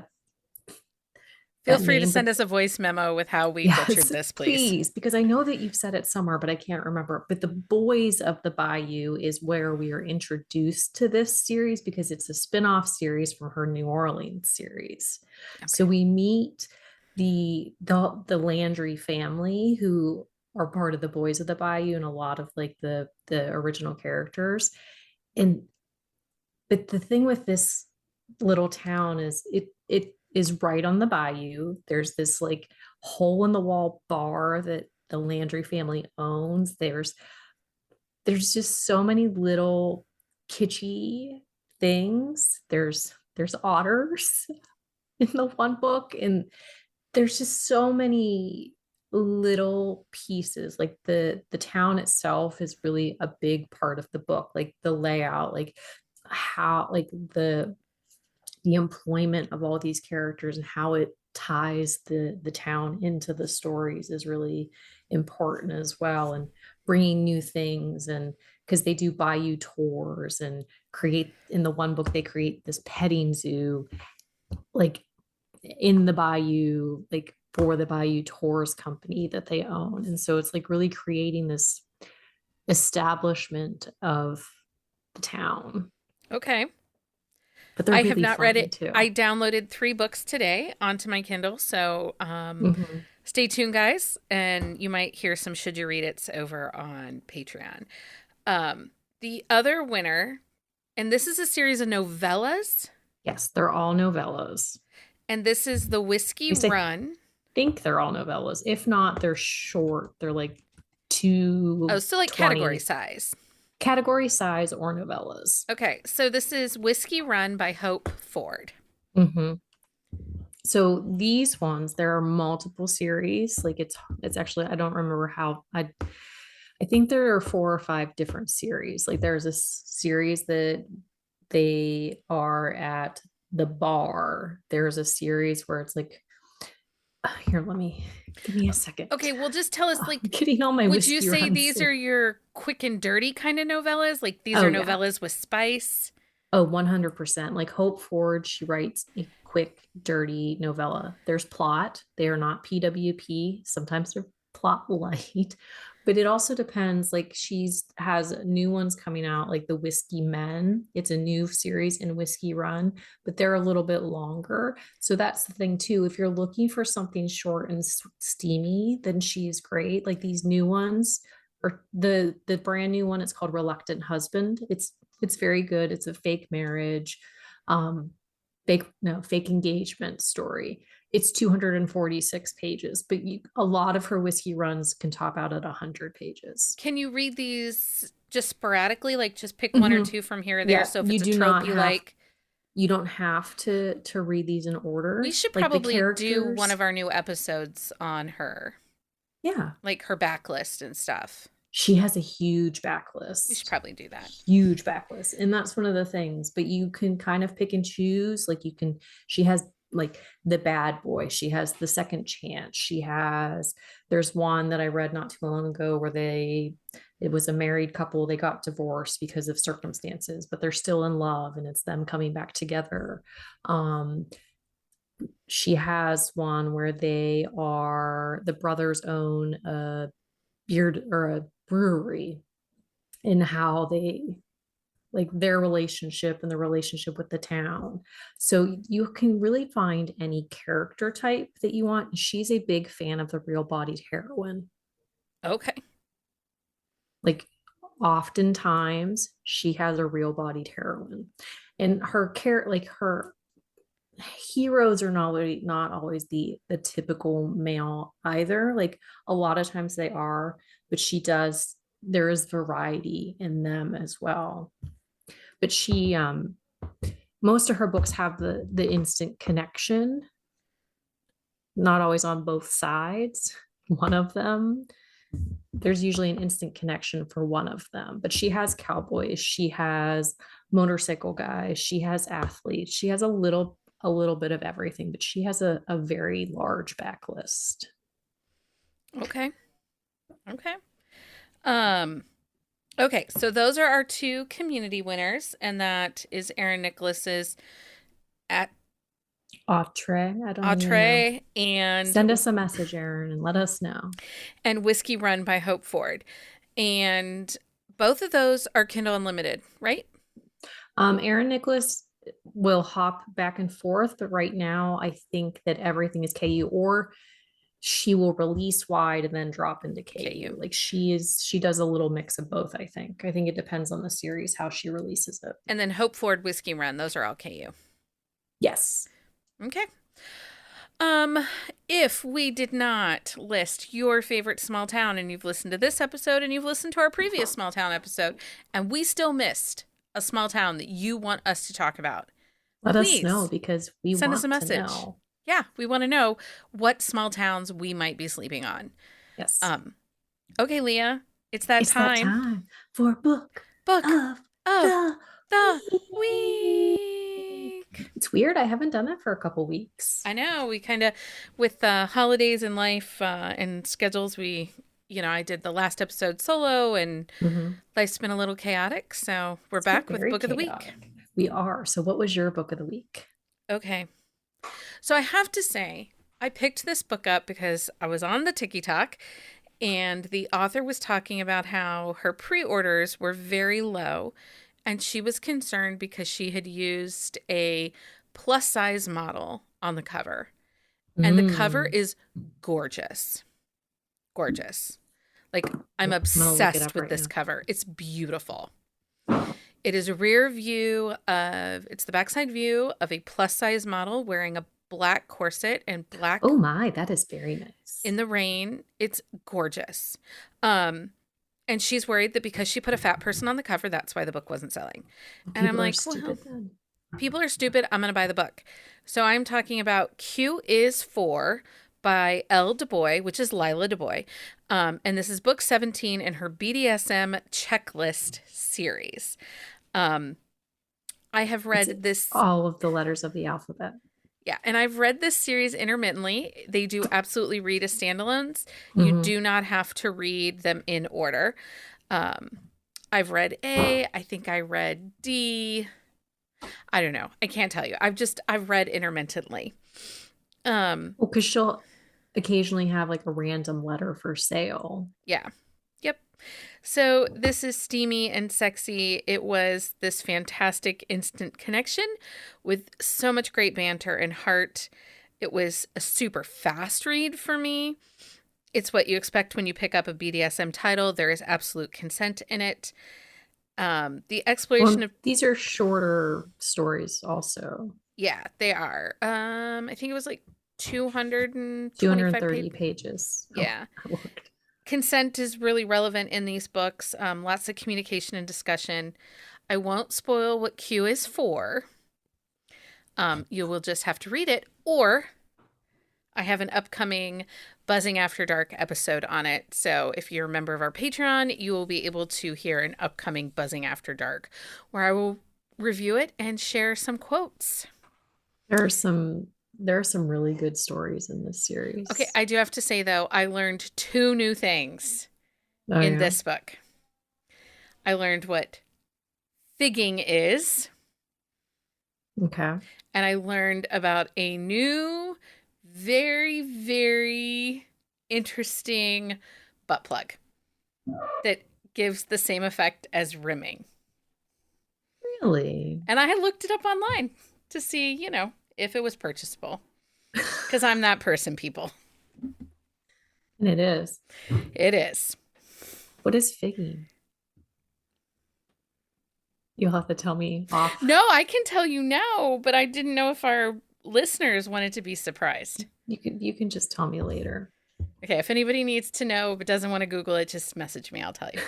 that
free to
name,
send
but
us a voice memo with how we butchered
yes,
this, please.
please, because I know that you've said it somewhere, but I can't remember. But the Boys of the Bayou is where we are introduced to this series because it's a spin-off series from her New Orleans series. So
Okay.
we meet the Landry family who are part of the Boys of the Bayou and a lot of like the original characters. And but the thing with this little town is it is right on the bayou. There's this like hole in the wall bar that the Landry family owns. There's just so many little kitschy things. There's otters in the one book, and there's just so many little pieces. Like the town itself is really a big part of the book, like the layout, like how like the employment of all these characters and how it ties the town into the stories is really important as well, and bringing new things. And because they do bayou tours and create in the one book they create this petting zoo like in the bayou, like for the bayou tours company that they own. And so it's like really creating this establishment of the town,
Okay.
but they're
I have
really
not read
funny
it.
too.
I downloaded 3 books today onto my Kindle. So
Mhm.
stay tuned, guys. And you might hear some Should You Read It's over on Patreon. The other winner, and this is a series of novellas,
Yes, they're all novellas.
and this is The Whiskey
At least I
Run.
think they're all novellas. If not, they're short. They're like
Oh, so like category
220
size.
category size or novellas.
Okay, so this is Whiskey Run by Hope Ford.
Hmm. So these ones, there are multiple series. Like it's actually I don't remember how I think there are 4 or 5 different series. Like there's a series that they are at the bar. There's a series where it's like here, let me give me a second.
Okay, well, just tell us,
I'm
like,
getting all my
would you
whiskey
say
runs.
these are your quick and dirty kind of novellas? Like, these
Oh
are
yeah.
novellas with spice?
Oh, 100%. Like Hope Ford, she writes a quick, dirty novella. There's plot. They are not PWP. Sometimes they're plot light, but it also depends. Like she's has new ones coming out, like the Whiskey Men. It's a new series in Whiskey Run, but they're a little bit longer. So that's the thing too. If you're looking for something short and steamy, then she's great. Like these new ones, or the brand new one, it's called Reluctant Husband. It's very good. It's a fake marriage, um, fake engagement story. It's 246 pages, but a lot of her whiskey runs can top out at 100 pages.
Can you read these just sporadically? Like, just pick one or
Mhm.
two from here or there?
Yeah,
So if it's a trope you like,
you don't have to read these in
we
order.
should
Like the
probably do one
characters,
of our new episodes on her,
yeah,
like her backlist and stuff.
she has a huge
We should
backlist,
probably do that.
huge backlist. And that's one of the things, but you can kind of pick and choose. Like she has like the bad boy, she has the second chance. There's one that I read not too long ago where it was a married couple. They got divorced because of circumstances, but they're still in love and it's them coming back together. Um, she has one where the brothers own a beard or a brewery, and how they like their relationship and the relationship with the town. So you can really find any character type that you want. She's a big fan of the real bodied heroine.
Okay.
Like oftentimes she has a real bodied heroine. And her heroes are not always the typical male either. Like a lot of times they are, but she does there is variety in them as well. But she most of her books have the instant connection, not always on both sides. One of them, there's usually an instant connection for one of them, but she has cowboys, she has motorcycle guys, she has athletes, she has a little bit of everything, but she has a very large backlist.
Okay. Okay. Um, okay, so those are our two community winners, and that is Aaron Nicholas's at
Autre, I don't even know.
Autre
Send us a message, Aaron, and let us know.
and Whiskey Run by Hope Ford. And both of those are Kindle Unlimited, right?
Aaron Nicholas will hop back and forth, but right now I think that everything is KU, or she will release wide and then drop into KU.
KU.
Like she does a little mix of both, I think. I think it depends on the series how she releases it.
And then Hope Ford, Whiskey Run, those are all KU.
Yes.
Okay. Um, if we did not list your favorite small town and you've listened to this episode and you've listened to our previous small town episode and we still missed a small town that you want us to talk about,
Let us
please
know because we
send
want
us a
to
message.
know.
Yeah, we want to know what small towns we might be sleeping on.
Yes.
Okay, Leah, it's that
It's that
time.
time for book
Book
of
of the
week.
week.
It's weird. I haven't done it for a couple weeks.
I know we kind of, with holidays in life and schedules, I did the last episode solo and life's been a little chaotic. So we're
It's been
back with
very
Book of the Week.
chaotic. We are. So what was your book of the week?
Okay. So I have to say, I picked this book up because I was on the TikTok and the author was talking about how her pre-orders were very low and she was concerned because she had used a plus size model on the cover. And the cover is gorgeous. Gorgeous. Like, I'm obsessed with this cover. It's beautiful. It is a rear view it's the backside view of a plus size model wearing a black corset and black.
Oh my, that is very nice.
In the rain. It's gorgeous. And she's worried that because she put a fat person on the cover, that's why the book wasn't selling. And I'm like, well, people are stupid. I'm going to buy the book. So I'm talking about Q is For by L. Du Bois, which is Lila Du Bois. And this is book 17 in her BDSM checklist series. I have read this.
All of the letters of the alphabet.
Yeah, and I've read this series intermittently. They do absolutely read as standalones. You do not have to read them in order. I've read A. I think I read D. I don't know. I can't tell you. I've read intermittently.
Well, because she'll occasionally have like a random letter for sale.
Yeah. Yep. So this is steamy and sexy. It was this fantastic instant connection with so much great banter and heart. It was a super fast read for me. It's what you expect when you pick up a BDSM title. There is absolute consent in it. The exploration of
these are shorter stories also.
Yeah, they are. I think it was like
230 pages.
Yeah. Oh, consent is really relevant in these books. Lots of communication and discussion. I won't spoil what Q is for. You will just have to read it, or I have an upcoming Buzzing After Dark episode on it. So if you're a member of our Patreon, you will be able to hear an upcoming Buzzing After Dark where I will review it and share some quotes.
There are some really good stories in this series.
Okay, I do have to say, though, I learned 2 new things in this book. I learned what figging is.
Okay.
And I learned about a new, very, very interesting butt plug that gives the same effect as rimming.
Really?
And I looked it up online to see, if it was purchasable. Because I'm that person, people.
And it is.
It is.
What is figging? You'll have to tell me off.
No, I can tell you now, but I didn't know if our listeners wanted to be surprised.
You can just tell me later.
Okay, if anybody needs to know but doesn't want to Google it, just message me. I'll tell you.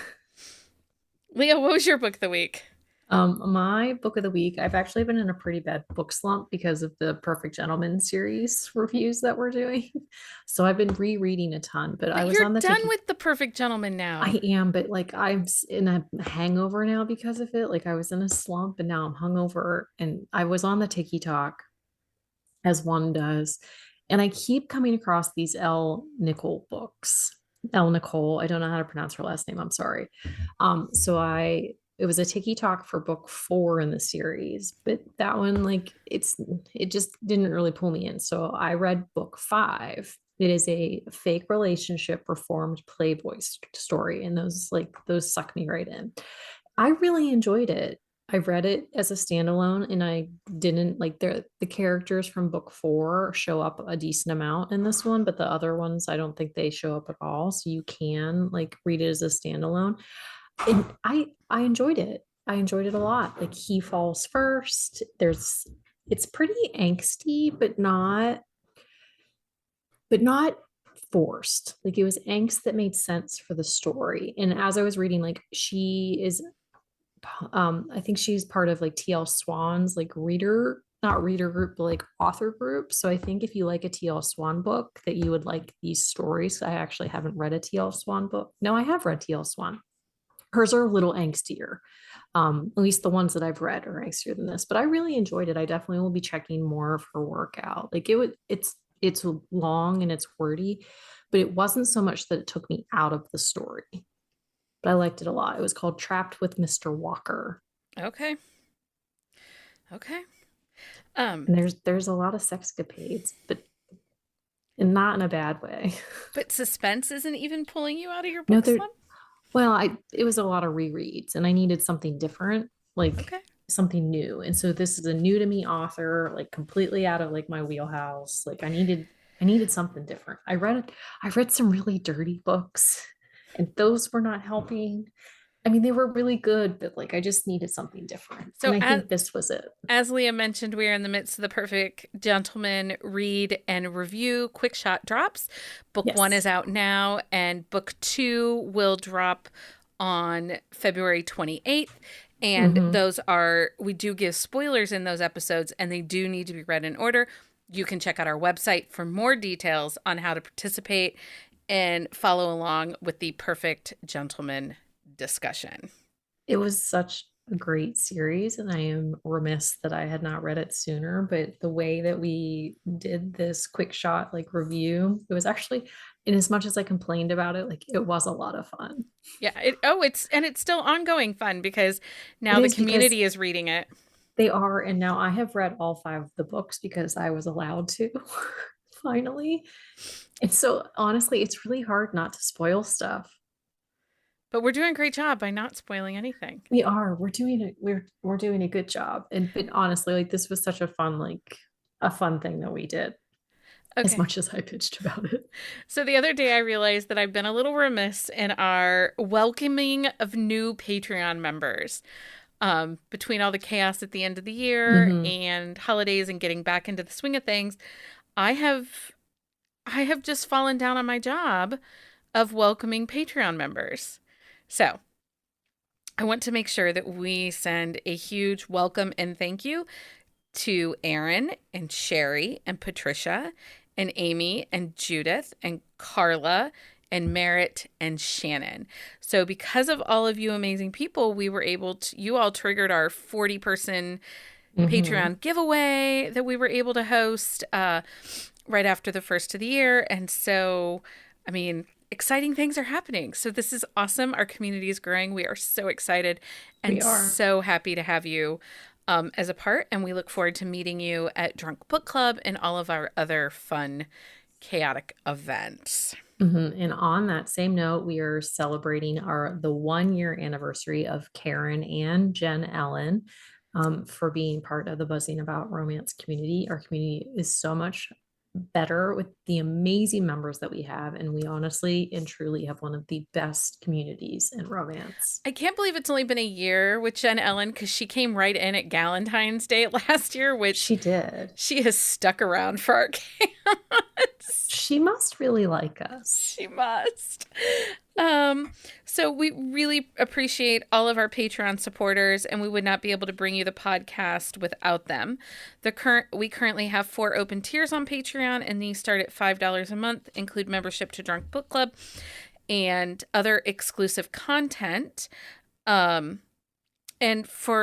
Leah, what was your book of the week?
My book of the week, I've actually been in a pretty bad book slump because of the Perfect Gentleman series reviews that we're doing. So I've been rereading a ton, but I
But
was
you're
on the
done
ticky.
with The Perfect Gentleman
I
now.
am, but like in a hangover now because of it. Like I was in a slump and now I'm hungover, and I was on the ticky talk as one does. And I keep coming across these L. Nicole books. L. Nicole, I don't know how to pronounce her last name. I'm sorry. It was a tiki talk for book 4 in the series, but that one, like, it just didn't really pull me in. So I read book 5. It is a fake relationship reformed Playboy story, and those suck me right in. I really enjoyed it. I read it as a standalone, and I didn't like the characters from book 4 show up a decent amount in this one, but the other ones I don't think they show up at all. So you can like read it as a standalone. And I enjoyed it. I enjoyed it a lot. Like he falls first. It's pretty angsty, but not forced. Like it was angst that made sense for the story. And as I was reading, like she is I think she's part of like TL Swan's like reader, not reader group, but like author group. So I think if you like a TL Swan book, that you would like these stories. I actually haven't read a TL Swan book. No, I have read TL Swan. Hers are a little angstier. At least the ones that I've read are angstier than this, but I really enjoyed it. I definitely will be checking more of her work out. Like it's long and it's wordy, but it wasn't so much that it took me out of the story. But I liked it a lot. It was called Trapped with Mr. Walker.
Okay. Okay. Um,
And there's a lot of sexcapades, but not in a bad way.
but suspense isn't even pulling you out of your
No,
book slump?
I it was a lot of rereads and I needed something different, like
Okay.
something new. And so this is a new to me author, like completely out of like my wheelhouse. Like I needed something different. I read some really dirty books and those were not helping. I mean, they were really good, but like I just needed something different. And
So
I
as
think this was it.
as Leah mentioned, we are in the midst of the Perfect Gentleman read and review quick shot drops. Book 1 is
Yes.
out now, and book 2 will drop on February 28th. And
Hmm.
we do give spoilers in those episodes, and they do need to be read in order. You can check out our website for more details on how to participate and follow along with the Perfect Gentleman discussion.
It was such a great series, and I am remiss that I had not read it sooner. But the way that we did this quick shot like review, it was actually, in as much as I complained about it, like it was a lot of fun.
Yeah, it's still ongoing fun because
It
now the
is because
community is reading it.
they are, and now I have read all 5 of the books because I was allowed to finally. And so honestly, it's really hard not to spoil stuff.
But we're doing a great job by not spoiling anything.
We are. We're doing a good job. And but honestly, like this was such a fun thing that we did, as
Okay.
much as I pitched about it.
So the other day I realized that I've been a little remiss in our welcoming of new Patreon members. Between all the chaos at the end of the year
Hmm.
and holidays and getting back into the swing of things, I have I have just fallen down on my job of welcoming Patreon members. So I want to make sure that we send a huge welcome and thank you to Aaron and Sherry and Patricia and Amy and Judith and Carla and Merritt and Shannon. So, because of all of you amazing people, we were able to, you all triggered our 40-person
Hmm.
Patreon giveaway that we were able to host right after the first of the year. And so, I mean, exciting things are happening. So, this is awesome. Our community is growing. We are so excited
We
and
are.
so happy to have you as a part. And we look forward to meeting you at Drunk Book Club and all of our other fun, chaotic events.
And on that same note, we are celebrating the 1 year anniversary of Karen and Jen Ellen for being part of the Buzzing About Romance community. Our community is so much better with the amazing members that we have, and we honestly and truly have one of the best communities in romance.
I can't believe it's only been a year with Jen Ellen because she came right in at Galentine's Day last year, which
She did.
she has stuck around for our chaos.
She must really like us.
She must. So we really appreciate all of our Patreon supporters, and we would not be able to bring you the podcast without them. We currently have 4 open tiers on Patreon, and these start at $5 a month, include membership to Drunk Book Club and other exclusive content. And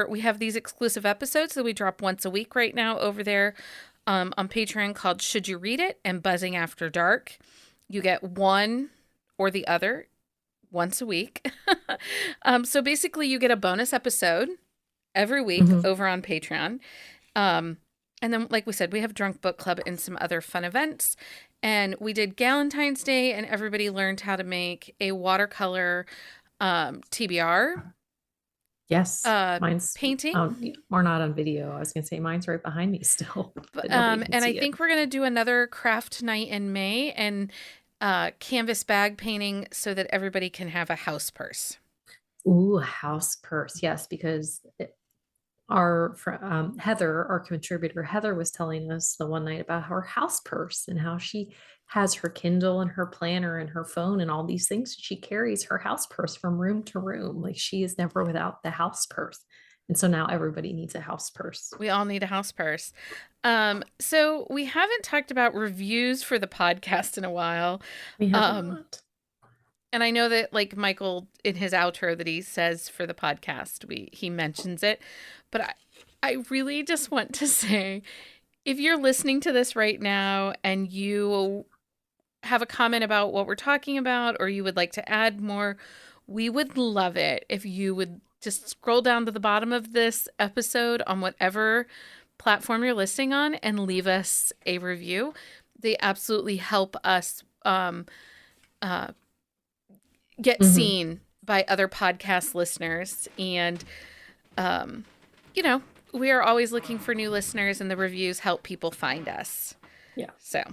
we have these exclusive episodes that we drop once a week right now over there on Patreon called Should You Read It and Buzzing After Dark. You get one or the other once a week. So basically you get a bonus episode every week over on Patreon. And then, like we said, we have Drunk Book Club and some other fun events. And we did Galentine's Day, and everybody learned how to make a watercolor TBR
Yes, mine's
painting.
We're not on video. I was gonna say mine's right behind me still, but nobody can
And I
see
think
it.
we're going to do another craft night in May and canvas bag painting so that everybody can have a house purse.
Ooh, house purse. Yes, because Heather, our contributor, Heather was telling us the one night about her house purse and how she has her Kindle and her planner and her phone and all these things. She carries her house purse from room to room. Like she is never without the house purse. And so now everybody needs a house purse.
We all need a house purse. So we haven't talked about reviews for the podcast in a while.
We have
Um,
not.
and I know that like Michael in his outro that he says for the podcast, he mentions it, but I really just want to say, if you're listening to this right now and you have a comment about what we're talking about, or you would like to add more, we would love it if you would just scroll down to the bottom of this episode on whatever platform you're listening on and leave us a review. They absolutely help us get seen by other podcast listeners. And, we are always looking for new listeners, and the reviews help people find us.
Yeah.
So,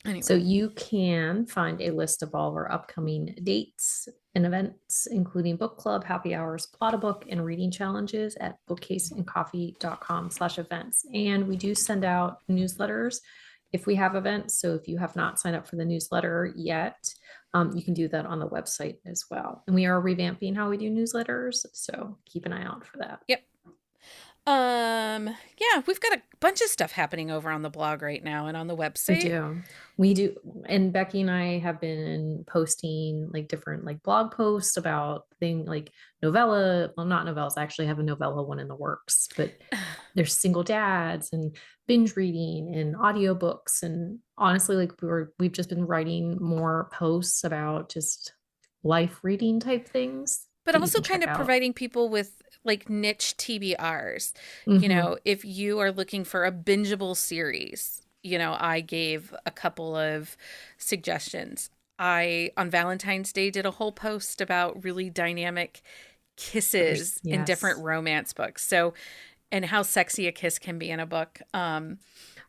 anyway.
So you can find a list of all of our upcoming dates and events, including book club, happy hours, plot a book, and reading challenges at bookcaseandcoffee.com/events. And we do send out newsletters if we have events. So if you have not signed up for the newsletter yet, you can do that on the website as well. And we are revamping how we do newsletters. So keep an eye out for that.
Yep. Yeah, we've got a bunch of stuff happening over on the blog right now and on the website.
We do. And Becky and I have been posting like different like blog posts about things like novella. Well, not novellas. I actually have a novella one in the works, but there's single dads and binge reading and audiobooks. And honestly, like we've just been writing more posts about just life reading type things.
But also kind of providing people with like niche TBRs. If you are looking for a bingeable series, I gave a couple of suggestions. On Valentine's Day did a whole post about really dynamic kisses in different romance books. So, and how sexy a kiss can be in a book.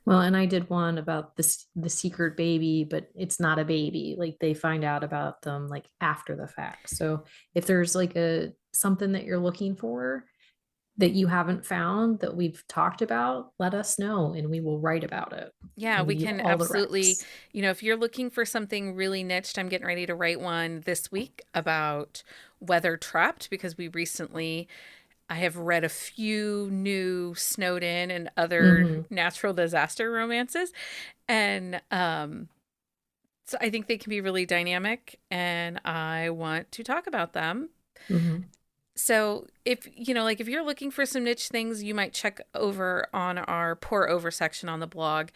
Well, and I did one about the secret baby, but it's not a baby. Like they find out about them like after the fact. So if there's like something that you're looking for that you haven't found that we've talked about, let us know and we will write about it.
Yeah, we can absolutely, if you're looking for something really niched, I'm getting ready to write one this week about Weather Trapped, because I have read a few new snowed in and other natural disaster romances. And so I think they can be really dynamic, and I want to talk about them. So if you're looking for some niche things, you might check over on our pour over section on the blog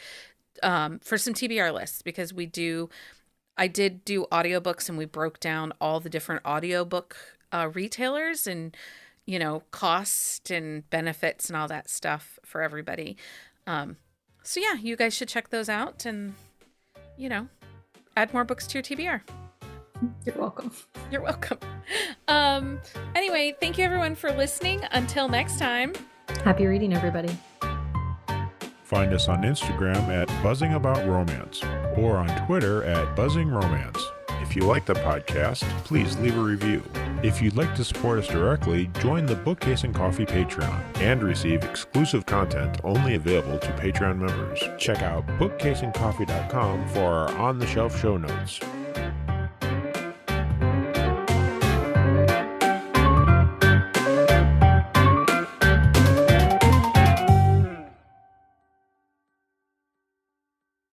for some TBR lists, because I did do audiobooks, and we broke down all the different audiobook retailers and cost and benefits and all that stuff for everybody. So yeah, you guys should check those out and, add more books to your TBR.
You're welcome.
You're welcome. Anyway, thank you everyone for listening. Until next time.
Happy reading, everybody.
Find us on Instagram at Buzzing About Romance or on Twitter at Buzzing Romance. If you like the podcast, please leave a review. If you'd like to support us directly, join the Bookcase and Coffee Patreon and receive exclusive content only available to Patreon members. Check out bookcaseandcoffee.com for our on-the-shelf show notes.